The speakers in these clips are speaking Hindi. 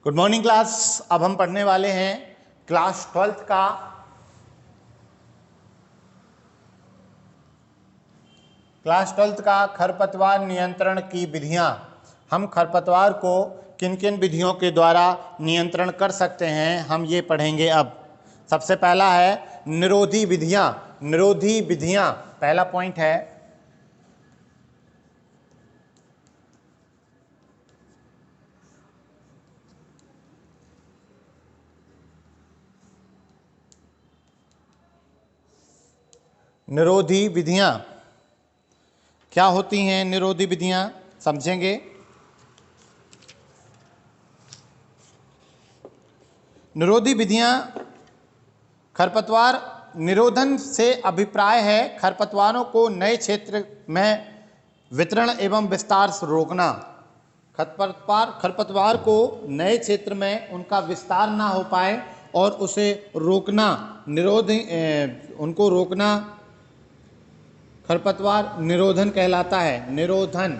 Good morning class. अब हम पढ़ने वाले हैं क्लास 12th का खरपतवार नियंत्रण की विधियां। हम खरपतवार को किन किन विधियों के द्वारा नियंत्रण कर सकते हैं, हम ये पढ़ेंगे। अब सबसे पहला है निरोधी विधियां। निरोधी विधियां पहला पॉइंट है। निरोधी विधियां क्या होती हैं? निरोधी विधियां समझेंगे। निरोधी विधियां खरपतवार निरोधन से अभिप्राय है खरपतवारों को नए क्षेत्र में वितरण एवं विस्तार से रोकना। खरपतवार को नए क्षेत्र में उनका विस्तार ना हो पाए और उसे रोकना, उनको रोकना खरपतवार निरोधन कहलाता है। निरोधन,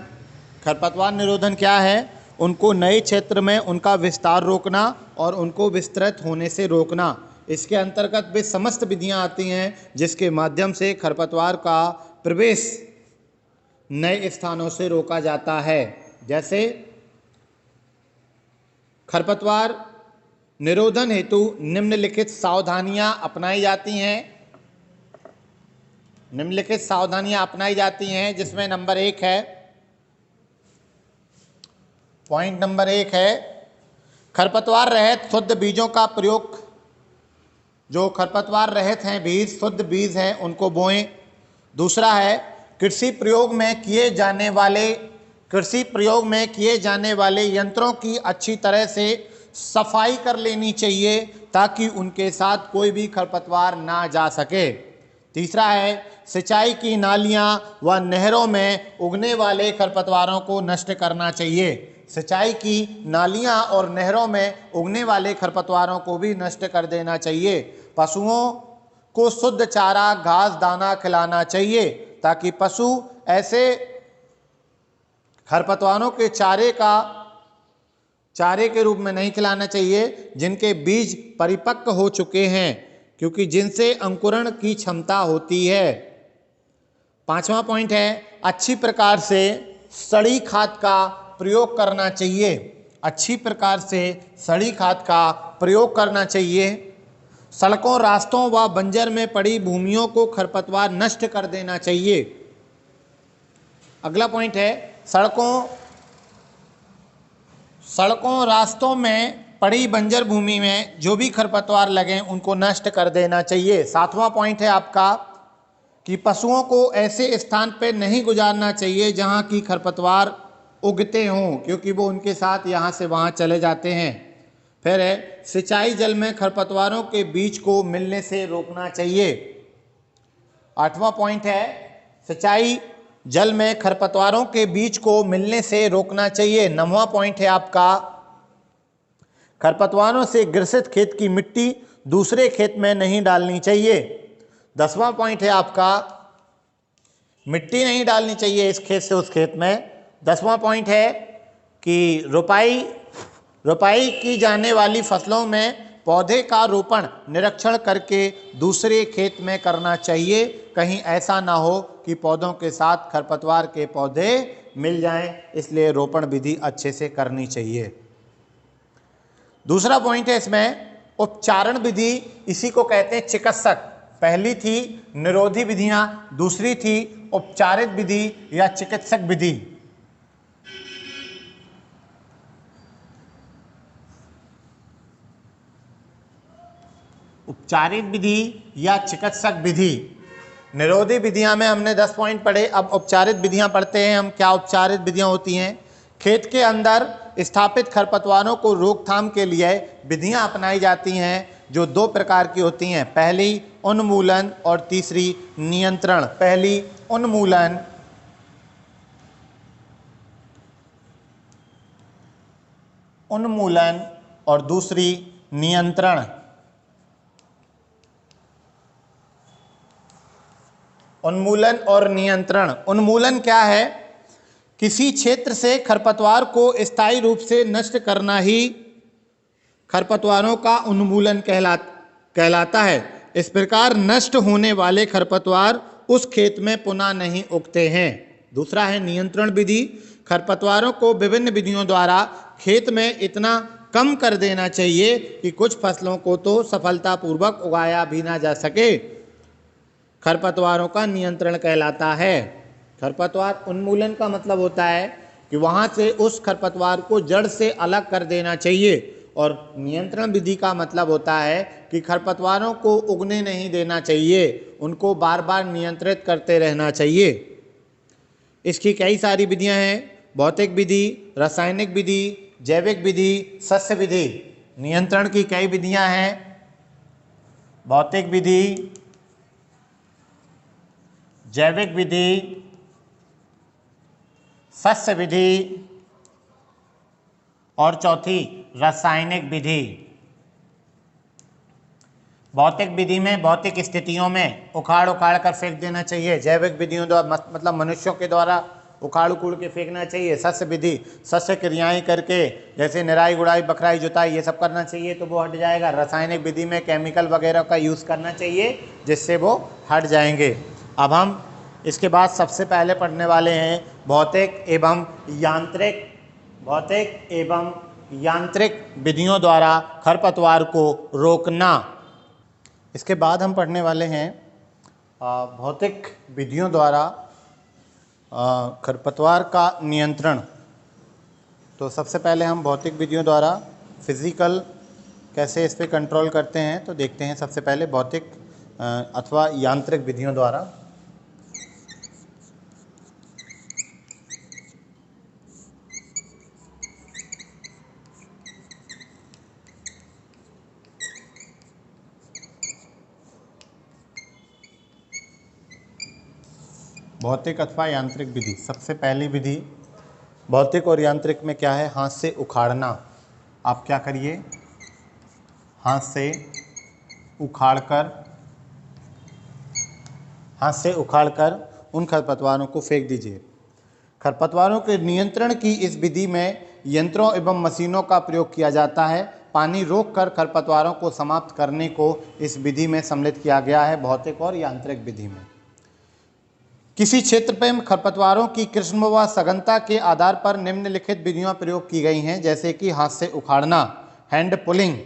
खरपतवार निरोधन क्या है? उनको नए क्षेत्र में उनका विस्तार रोकना और उनको विस्तृत होने से रोकना। इसके अंतर्गत वे समस्त विधियां आती हैं जिसके माध्यम से खरपतवार का प्रवेश नए स्थानों से रोका जाता है। जैसे खरपतवार निरोधन हेतु निम्नलिखित सावधानियां अपनाई जाती हैं। निम्नलिखित सावधानियां अपनाई जाती हैं जिसमें नंबर 1 है, पॉइंट नंबर 1 है खरपतवार रहित शुद्ध बीजों का प्रयोग। जो खरपतवार रहित हैं बीज, शुद्ध बीज हैं, उनको बोएं। दूसरा है कृषि प्रयोग में किए जाने वाले यंत्रों की अच्छी तरह से सफाई कर लेनी चाहिए ताकि उनके साथ कोई भी खरपतवार ना जा सके। तीसरा है सिंचाई की नालियां व नहरों में उगने वाले खरपतवारों को नष्ट करना चाहिए। सिंचाई की नालियां और नहरों में उगने वाले खरपतवारों को भी नष्ट कर देना चाहिए। पशुओं को शुद्ध चारा, घास, दाना खिलाना चाहिए ताकि पशु ऐसे खरपतवारों के चारे के रूप में नहीं खिलाना चाहिए जिनके बीज परिपक्व हो चुके हैं, क्योंकि जिनसे अंकुरण की क्षमता होती है। 5वां पॉइंट है अच्छी प्रकार से सड़ी खाद का प्रयोग करना चाहिए। अच्छी प्रकार से सड़ी खाद का प्रयोग करना चाहिए। सड़कों, रास्तों व बंजर में पड़ी भूमियों को खरपतवार नष्ट कर देना चाहिए। अगला पॉइंट है सड़कों, रास्तों में पड़ी बंजर भूमि में जो भी खरपतवार लगे उनको नष्ट कर देना चाहिए। 7वां पॉइंट है आपका कि पशुओं को ऐसे स्थान पर नहीं गुजारना चाहिए जहां की खरपतवार उगते हों, क्योंकि वो उनके साथ यहां से वहां चले जाते हैं। फिर है सिंचाई जल में खरपतवारों के बीज को मिलने से रोकना चाहिए। 8वां पॉइंट है सिंचाई जल में खरपतवारों के बीज को मिलने से रोकना चाहिए। 9वां पॉइंट है आपका खरपतवारों से ग्रसित खेत की मिट्टी दूसरे खेत में नहीं डालनी चाहिए। 10वां पॉइंट है आपका मिट्टी नहीं डालनी चाहिए इस खेत से उस खेत में। 10वां पॉइंट है कि रोपाई की जाने वाली फसलों में पौधे का रोपण निरीक्षण करके दूसरे खेत में करना चाहिए। कहीं ऐसा ना हो कि पौधों के साथ खरपतवार के पौधे मिल जाएं, इसलिए रोपण विधि अच्छे से करनी चाहिए। दूसरा पॉइंट है इसमें उपचारण विधि, इसी को कहते हैं चिकित्सक। पहली थी निरोधी विधियां, दूसरी थी उपचारित विधि या चिकित्सक विधि। उपचारित विधि या चिकित्सक विधि। निरोधी विधियां में हमने 10 पॉइंट पढ़े। अब उपचारित विधियां पढ़ते हैं हम। क्या उपचारित विधियां होती हैं? खेत के अंदर स्थापित खरपतवारों को रोकथाम के लिए विधियां अपनाई जाती हैं जो 2 प्रकार की होती हैं। पहली उन्मूलन और तीसरी नियंत्रण। पहली उन्मूलन और दूसरी नियंत्रण। उन्मूलन और नियंत्रण। उन्मूलन क्या है? किसी क्षेत्र से खरपतवार को स्थायी रूप से नष्ट करना ही खरपतवारों का उन्मूलन कहलाता है। इस प्रकार नष्ट होने वाले खरपतवार उस खेत में पुनः नहीं उगते हैं। दूसरा है नियंत्रण विधि। खरपतवारों को विभिन्न विधियों द्वारा खेत में इतना कम कर देना चाहिए कि कुछ फसलों को तो सफलतापूर्वक उगाया भी ना जा सके। खरपतवारों का नियंत्रण कहलाता है। खरपतवार उन्मूलन का मतलब होता है कि वहां से उस खरपतवार को जड़ से अलग कर देना चाहिए, और नियंत्रण विधि का मतलब होता है कि खरपतवारों को उगने नहीं देना चाहिए, उनको बार बार नियंत्रित करते रहना चाहिए। इसकी कई सारी विधियां हैं, भौतिक विधि, रासायनिक विधि, जैविक विधि, सस्य विधि। नियंत्रण की कई विधियां हैं, भौतिक विधि, जैविक विधि, सस्य विधि और चौथी रासायनिक विधि। भौतिक विधि में भौतिक स्थितियों में उखाड़ कर फेंक देना चाहिए। जैविक विधियों द्वारा मतलब मनुष्यों के द्वारा उखाड़ उखूड़ के फेंकना चाहिए। सस्य विधि, सस्य क्रियाएं करके जैसे निराई गुड़ाई, बखराई, जुताई ये सब करना चाहिए तो वो हट जाएगा। रासायनिक विधि में केमिकल वगैरह का यूज़ करना चाहिए जिससे वो हट जाएंगे। अब हम इसके बाद सबसे पहले पढ़ने वाले हैं भौतिक एवं यांत्रिक विधियों द्वारा खरपतवार को रोकना। इसके बाद हम पढ़ने वाले हैं भौतिक विधियों द्वारा खरपतवार का नियंत्रण। तो सबसे पहले हम भौतिक विधियों द्वारा फिजिकल कैसे इस पर कंट्रोल करते हैं तो देखते हैं। सबसे पहले भौतिक अथवा यांत्रिक विधियों द्वारा। भौतिक अथवा यांत्रिक विधि। सबसे पहली विधि भौतिक और यांत्रिक में क्या है, हाथ से उखाड़ना। आप क्या करिए, हाथ से उखाड़कर उन खरपतवारों को फेंक दीजिए। खरपतवारों के नियंत्रण की इस विधि में यंत्रों एवं मशीनों का प्रयोग किया जाता है। पानी रोककर खरपतवारों को समाप्त करने को इस विधि में सम्मिलित किया गया है, भौतिक और यांत्रिक विधि में। किसी क्षेत्र में खरपतवारों की किस्म व सघनता के आधार पर निम्नलिखित विधियां प्रयोग की गई हैं, जैसे कि हाथ से उखाड़ना, हैंड पुलिंग।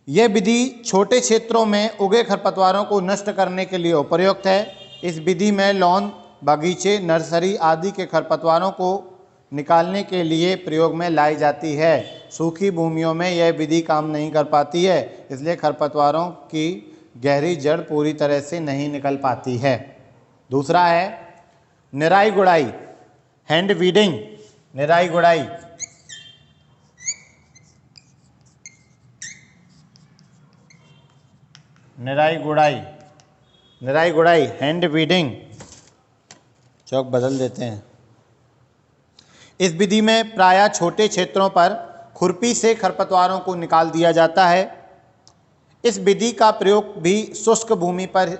यह विधि छोटे क्षेत्रों में उगे खरपतवारों को नष्ट करने के लिए उपयुक्त है। इस विधि में लॉन, बगीचे, नर्सरी आदि के खरपतवारों को निकालने के लिए प्रयोग में लाई जाती है। सूखी भूमियों में यह विधि काम नहीं कर पाती है, इसलिए खरपतवारों की गहरी जड़ पूरी तरह से नहीं निकल पाती है। दूसरा है निराई गुड़ाई, हैंड वीडिंग। निराई गुड़ाई, हैंड वीडिंग। चौक बदल देते हैं। इस विधि में प्रायः छोटे क्षेत्रों पर खुरपी से खरपतवारों को निकाल दिया जाता है। इस विधि का प्रयोग भी शुष्क भूमि पर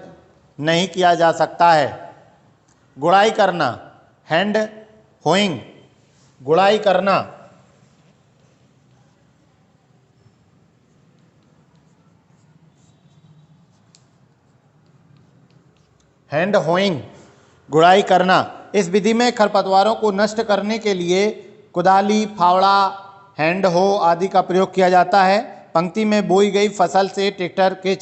नहीं किया जा सकता है। गुड़ाई करना, हैंड होइंग। गुड़ाई करना, हैंड होइंग, गुड़ाई करना। इस विधि में खरपतवारों को नष्ट करने के लिए कुदाली, फावड़ा, हैंड हो आदि का प्रयोग किया जाता है। पंक्ति में बोई गई फसल से ट्रैक्टर के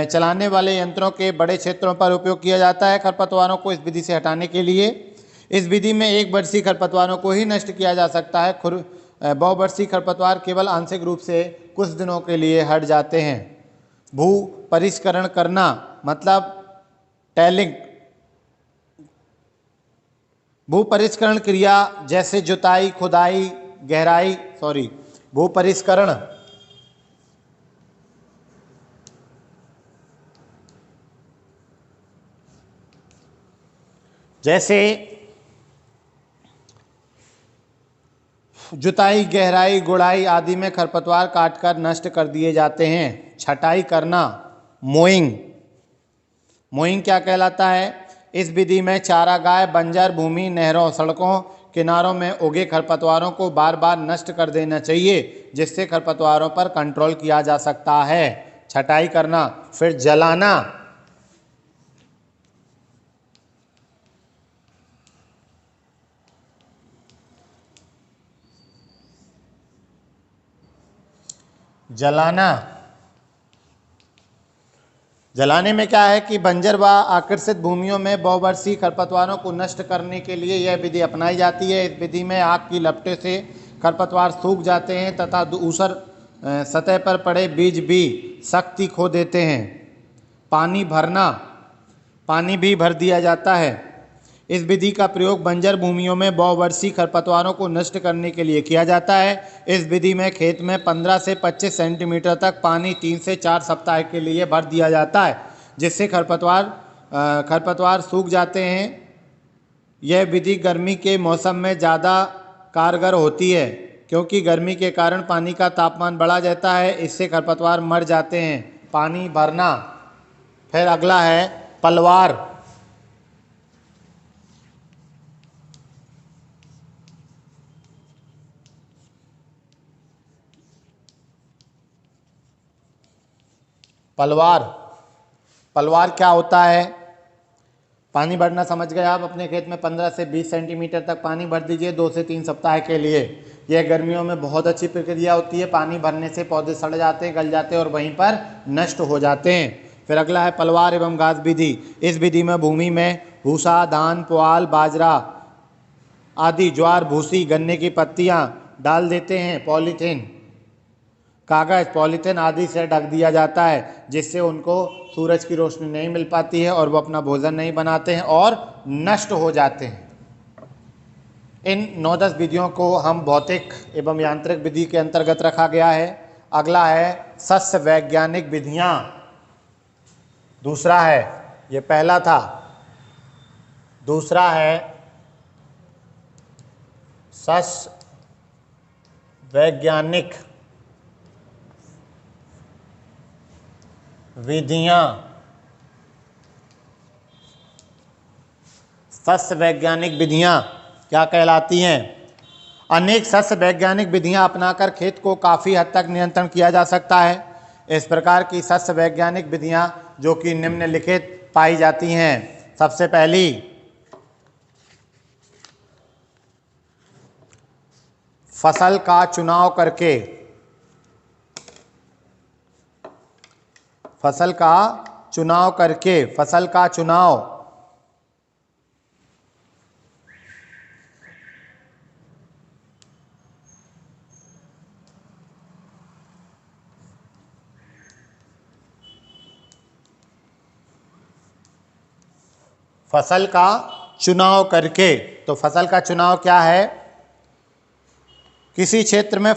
चलाने वाले यंत्रों के बड़े क्षेत्रों पर उपयोग किया जाता है खरपतवारों को इस विधि से हटाने के लिए। इस विधि में एक वर्षीय खरपतवारों को ही नष्ट किया जा सकता है। बहुवर्षीय खरपतवार केवल आंशिक रूप से कुछ दिनों के लिए हट जाते हैं। भू परिष्करण करना मतलब टेलिंग। भू परिष्करण क्रिया जैसे जुताई, खुदाई, भू परिष्करण जैसे जुताई, गहराई, गुड़ाई आदि में खरपतवार काटकर नष्ट कर दिए जाते हैं। छटाई करना, मोइंग। मोइंग क्या कहलाता है? इस विधि में चारागाह, बंजर भूमि, नहरों, सड़कों किनारों में उगे खरपतवारों को बार बार नष्ट कर देना चाहिए, जिससे खरपतवारों पर कंट्रोल किया जा सकता है। छटाई करना, फिर जलाना। जलाने में क्या है कि बंजर व आकर्षित भूमियों में बहुवर्षीय खरपतवारों को नष्ट करने के लिए यह विधि अपनाई जाती है। इस विधि में आग की लपटे से खरपतवार सूख जाते हैं तथा ऊसर सतह पर पड़े बीज भी शक्ति खो देते हैं। पानी भरना, पानी भी भर दिया जाता है। इस विधि का प्रयोग बंजर भूमियों में बहुवर्षीय खरपतवारों को नष्ट करने के लिए किया जाता है। इस विधि में खेत में 15 से 25 सेंटीमीटर तक पानी 3 से 4 सप्ताह के लिए भर दिया जाता है, जिससे खरपतवार सूख जाते हैं। यह विधि गर्मी के मौसम में ज़्यादा कारगर होती है, क्योंकि गर्मी के कारण पानी का तापमान बढ़ा जाता है। इससे खरपतवार मर जाते हैं। पानी भरना। फिर अगला है पलवार। पलवार क्या होता है? पानी भरना समझ गए आप। अपने खेत में 15 से 20 सेंटीमीटर तक पानी भर दीजिए 2 से 3 सप्ताह के लिए। यह गर्मियों में बहुत अच्छी प्रक्रिया होती है। पानी भरने से पौधे सड़ जाते हैं, गल जाते हैं और वहीं पर नष्ट हो जाते हैं। फिर अगला है पलवार एवं घास विधि। इस विधि में भूमि में भूसा, धान, पुआल, बाजरा आदि, ज्वार, भूसी, गन्ने की पत्तियां डाल देते हैं। पॉलीथीन, कागज, पॉलीथीन आदि से ढक दिया जाता है, जिससे उनको सूरज की रोशनी नहीं मिल पाती है और वो अपना भोजन नहीं बनाते हैं और नष्ट हो जाते हैं। इन 9-10 विधियों को हम भौतिक एवं यांत्रिक विधि के अंतर्गत रखा गया है। अगला है सस्य वैज्ञानिक विधियां। दूसरा है, ये पहला था, दूसरा है सस्य वैज्ञानिक विधियां। सस्य वैज्ञानिक विधियां क्या कहलाती हैं? अनेक सस्य वैज्ञानिक विधियां अपनाकर खेत को काफ़ी हद तक नियंत्रण किया जा सकता है। इस प्रकार की सस्य वैज्ञानिक विधियां जो कि निम्नलिखित पाई जाती हैं। सबसे पहली, फसल का चुनाव करके, फसल का चुनाव करके, फसल का चुनाव, फसल का चुनाव करके। तो फसल का चुनाव क्या है? किसी क्षेत्र में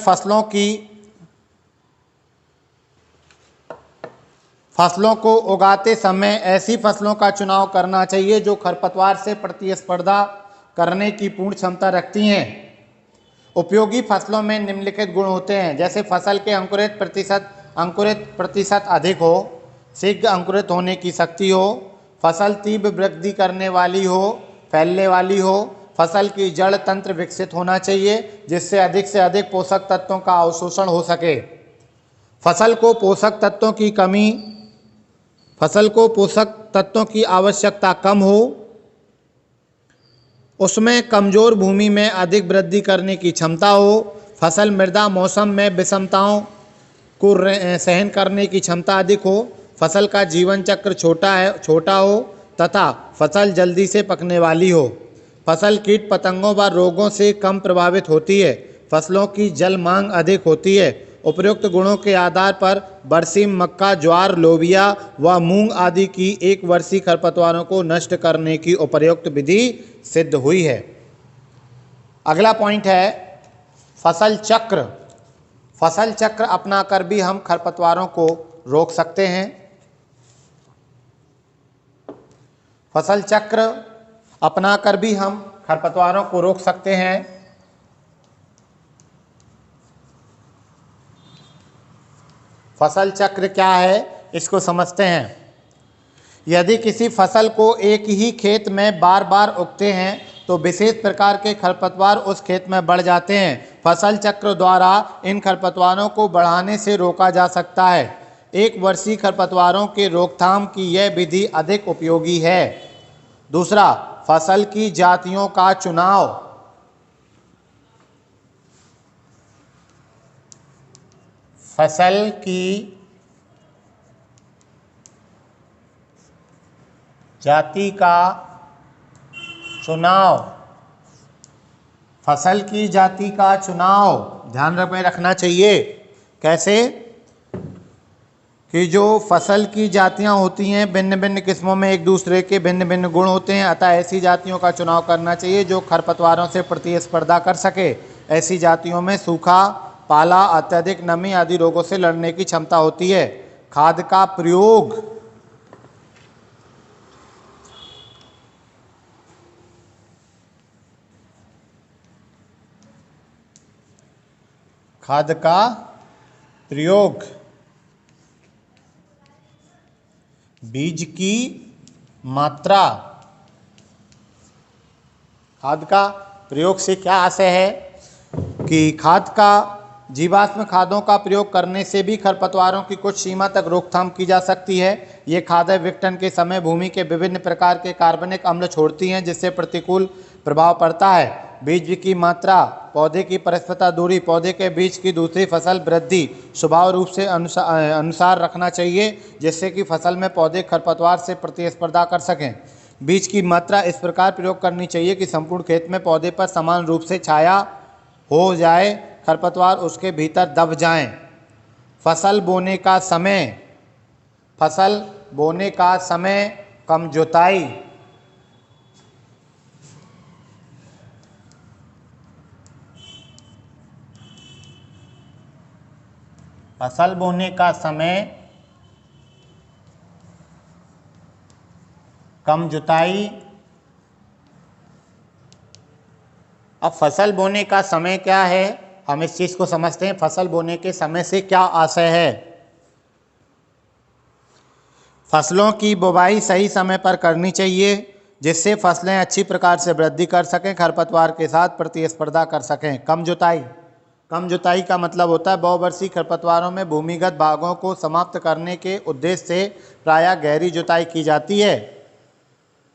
फसलों को उगाते समय ऐसी फसलों का चुनाव करना चाहिए जो खरपतवार से प्रतिस्पर्धा करने की पूर्ण क्षमता रखती हैं। उपयोगी फसलों में निम्नलिखित गुण होते हैं, जैसे फसल के अंकुरित प्रतिशत अधिक हो, शीघ्र अंकुरित होने की शक्ति हो, फसल तीव्र वृद्धि करने वाली हो, फैलने वाली हो, फसल की जड़ तंत्र विकसित होना चाहिए जिससे अधिक से अधिक पोषक तत्वों का अवशोषण हो सके। फसल को पोषक तत्वों की आवश्यकता कम हो, उसमें कमजोर भूमि में अधिक वृद्धि करने की क्षमता हो, फसल मृदा मौसम में विषमताओं को सहन करने की क्षमता अधिक हो, फसल का जीवन चक्र छोटा हो तथा फसल जल्दी से पकने वाली हो, फसल कीट पतंगों व रोगों से कम प्रभावित होती है, फसलों की जल मांग अधिक होती है। उपरोक्त गुणों के आधार पर बरसीम, मक्का, ज्वार, लोबिया व मूंग आदि की एक वर्षीय खरपतवारों को नष्ट करने की उपयुक्त विधि सिद्ध हुई है। अगला पॉइंट है फसल चक्र। फसल चक्र अपनाकर भी हम खरपतवारों को रोक सकते हैं। फसल चक्र अपनाकर भी हम खरपतवारों को रोक सकते हैं। फसल चक्र क्या है, इसको समझते हैं। यदि किसी फसल को एक ही खेत में बार बार उगते हैं तो विशेष प्रकार के खरपतवार उस खेत में बढ़ जाते हैं। फसल चक्र द्वारा इन खरपतवारों को बढ़ाने से रोका जा सकता है। एक वर्षीय खरपतवारों के रोकथाम की यह विधि अधिक उपयोगी है। दूसरा, फसल की जातियों का चुनाव। फसल की जाति का चुनाव। फसल की जाति का चुनाव ध्यान में रखना चाहिए। कैसे कि जो फसल की जातियां होती हैं भिन्न भिन्न किस्मों में एक दूसरे के भिन्न भिन्न गुण होते हैं, अतः ऐसी जातियों का चुनाव करना चाहिए जो खरपतवारों से प्रतिस्पर्धा कर सके। ऐसी जातियों में सूखा, पाला, अत्यधिक नमी आदि रोगों से लड़ने की क्षमता होती है। खाद का प्रयोग। खाद का प्रयोग बीज की मात्रा। खाद का प्रयोग से क्या आशय है कि खाद का जीवाश्म खादों का प्रयोग करने से भी खरपतवारों की कुछ सीमा तक रोकथाम की जा सकती है। ये खादें विघटन के समय भूमि के विभिन्न प्रकार के कार्बनिक अम्ल छोड़ती हैं, जिससे प्रतिकूल प्रभाव पड़ता है। बीज की मात्रा, पौधे की परस्पर दूरी, पौधे के बीज की दूसरी फसल वृद्धि स्वभाव रूप से अनुसार रखना चाहिए, जिससे कि फसल में पौधे खरपतवार से प्रतिस्पर्धा कर सकें। बीज की मात्रा इस प्रकार प्रयोग करनी चाहिए कि संपूर्ण खेत में पौधे पर समान रूप से छाया हो जाए, खरपतवार उसके भीतर दब जाएं। फसल बोने का समय। फसल बोने का समय, कम जुताई। फसल बोने का समय, कम जुताई। अब फसल बोने का समय क्या है, हम इस चीज को समझते हैं। फसल बोने के समय से क्या आशय है। फसलों की बुवाई सही समय पर करनी चाहिए, जिससे फसलें अच्छी प्रकार से वृद्धि कर सकें, खरपतवार के साथ प्रतिस्पर्धा कर सकें। कम जुताई। कम जुताई का मतलब होता है बहुवर्षीय खरपतवारों में भूमिगत भागों को समाप्त करने के उद्देश्य से प्रायः गहरी जुताई की जाती है,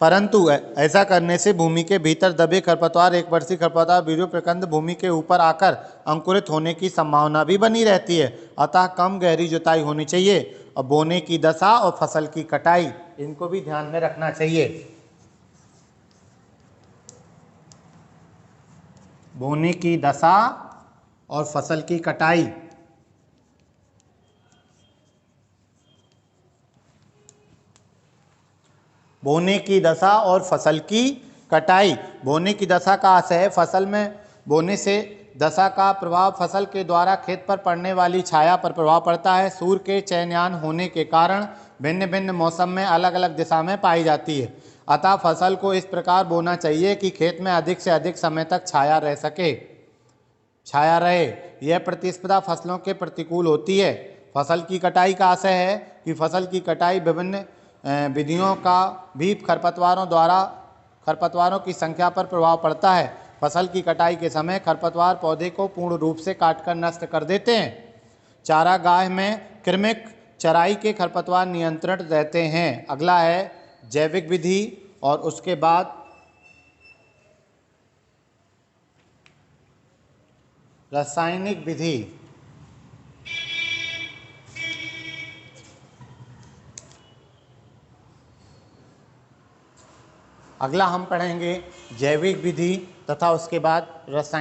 परंतु ऐसा करने से भूमि के भीतर दबे खरपतवार, एक वर्षीय खरपतवार, वीर्य प्रकंद भूमि के ऊपर आकर अंकुरित होने की संभावना भी बनी रहती है। अतः कम गहरी जुताई होनी चाहिए। और बोने की दशा और फसल की कटाई, इनको भी ध्यान में रखना चाहिए। बोने की दशा और फसल की कटाई। बोने की दशा और फसल की कटाई। बोने की दशा का आशय है फसल में बोने से दशा का प्रभाव फसल के द्वारा खेत पर पड़ने वाली छाया पर प्रभाव पड़ता है। सूर्य के चयनयान होने के कारण भिन्न भिन्न मौसम में अलग अलग दिशा में पाई जाती है। अतः फसल को इस प्रकार बोना चाहिए कि खेत में अधिक से अधिक समय तक छाया रह सके, छाया रहे। यह प्रतिस्पर्धा फसलों के प्रतिकूल होती है। फसल की कटाई का आशय है कि फसल की कटाई विभिन्न विधियों का भी खरपतवारों की संख्या पर प्रभाव पड़ता है। फसल की कटाई के समय खरपतवार पौधे को पूर्ण रूप से काटकर नष्ट कर देते हैं। चारागाह में कृमिक चराई के खरपतवार नियंत्रण रहते हैं। अगला है जैविक विधि और उसके बाद रासायनिक विधि। अगला हम पढ़ेंगे जैविक विधि तथा उसके बाद रासायनिक